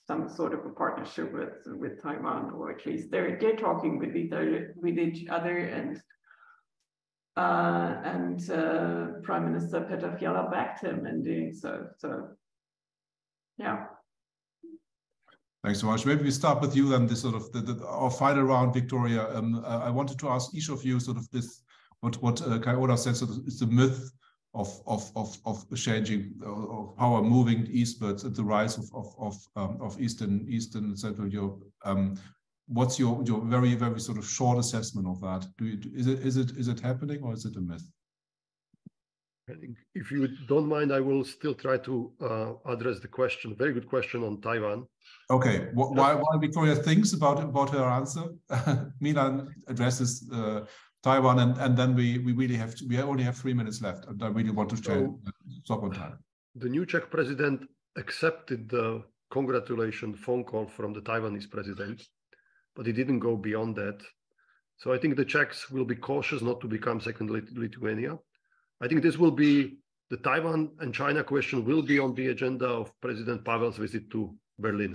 some sort of a partnership with Taiwan, or at least they're talking with each other, and Prime Minister Petr Pavel backed him in doing so. So, yeah. Thanks so much. Maybe we start with you then. This sort of our final round, Viktoria. I wanted to ask each of you sort of this, what Kai-Olaf said. So it's the myth of changing of power moving eastwards and the rise of Eastern and Central Europe. What's your very sort of short assessment of that? Is it happening, or is it a myth? I think, if you don't mind, I will still try to address the question. Very good question on Taiwan. Okay. While Viktoria thinks about her answer, Milan addresses Taiwan, and then we only have 3 minutes left, and I really want to stop on time. The new Czech president accepted the congratulation phone call from the Taiwanese president, but he didn't go beyond that. So I think the Czechs will be cautious not to become second Lithuania. I think this will be, the Taiwan and China question will be on the agenda of President Pavel's visit to Berlin.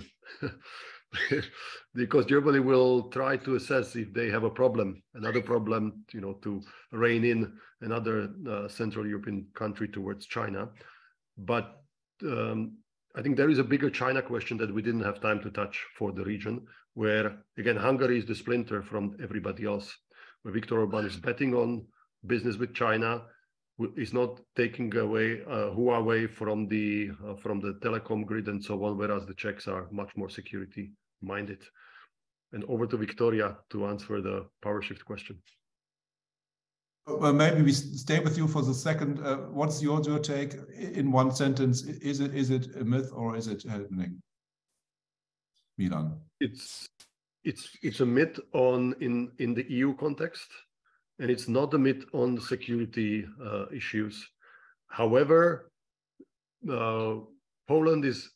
Because Germany will try to assess if they have a problem, another problem, to rein in another Central European country towards China. But I think there is a bigger China question that we didn't have time to touch for the region, where, again, Hungary is the splinter from everybody else, where Viktor Orbán is betting on business with China. is not taking away Huawei from the telecom grid and so on, whereas the Czechs are much more security minded. And over to Viktoria to answer the power shift question. Well, maybe we stay with you for the second. What's your take in one sentence? Is it a myth or is it happening? Milan. It's a myth in the EU context, and it's not a myth on security issues. However, Poland is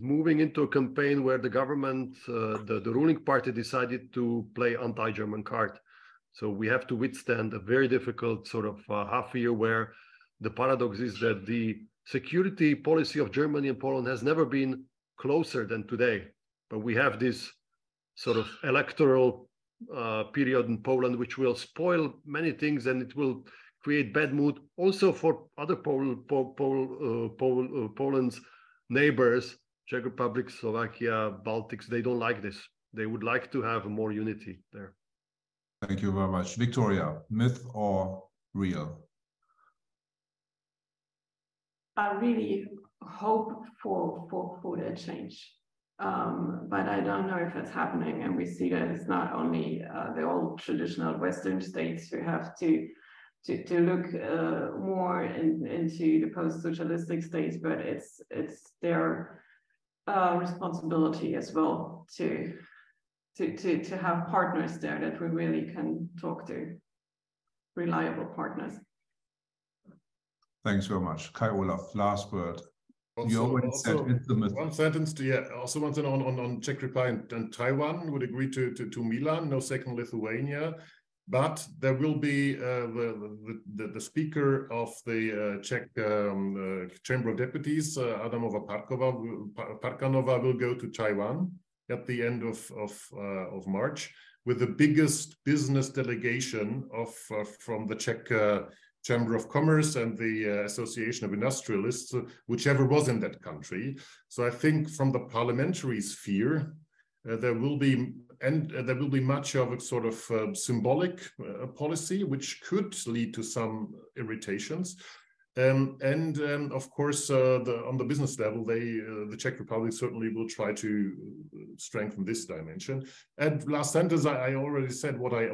moving into a campaign where the government, the ruling party, decided to play anti-German card. So we have to withstand a very difficult sort of half a year where the paradox is that the security policy of Germany and Poland has never been closer than today. But we have this sort of electoral period in Poland, which will spoil many things, and it will create bad mood also for other Poland's neighbors, Czech Republic, Slovakia, Baltics. They don't like this. They would like to have more unity there. Thank you very much. Viktoria, myth or real? I really hope for that change. But I don't know if it's happening, and we see that it's not only the old traditional Western states who have to look more into the post-socialistic states, but it's their responsibility as well to have partners there that we really can talk to, reliable partners. Thanks very much. Kai-Olaf, last word. You already said it's the myth. One sentence also one thing on Czech Republic and Taiwan, would agree to Milan, no second Lithuania, but there will be the speaker of the Czech Chamber of Deputies, Adamova Parkanova, will go to Taiwan at the end of March with the biggest business delegation from the Czech Chamber of Commerce and the Association of Industrialists, whichever was in that country. So I think from the parliamentary sphere, there will be much of a sort of symbolic policy, which could lead to some irritations. Of course, on the business level, the Czech Republic certainly will try to strengthen this dimension. And last sentence, I already said what I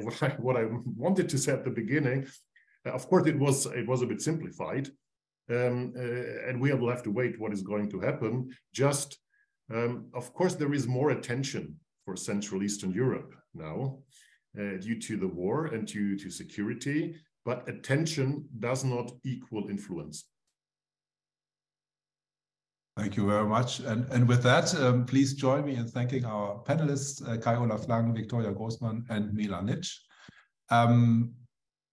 wanted to say at the beginning. Of course, it was a bit simplified, and we will have to wait what is going to happen. Just, of course, there is more attention for Central Eastern Europe now due to the war and due to security, but attention does not equal influence. Thank you very much. And with that, please join me in thanking our panelists, Kai-Olaf Lang, Viktoria Grossmann, and Milan.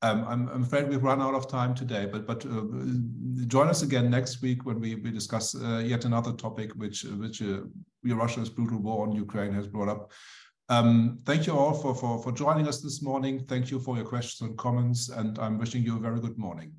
I'm afraid we've run out of time today, but join us again next week when we discuss yet another topic which Russia's brutal war on Ukraine has brought up. Thank you all for joining us this morning. Thank you for your questions and comments, and I'm wishing you a very good morning.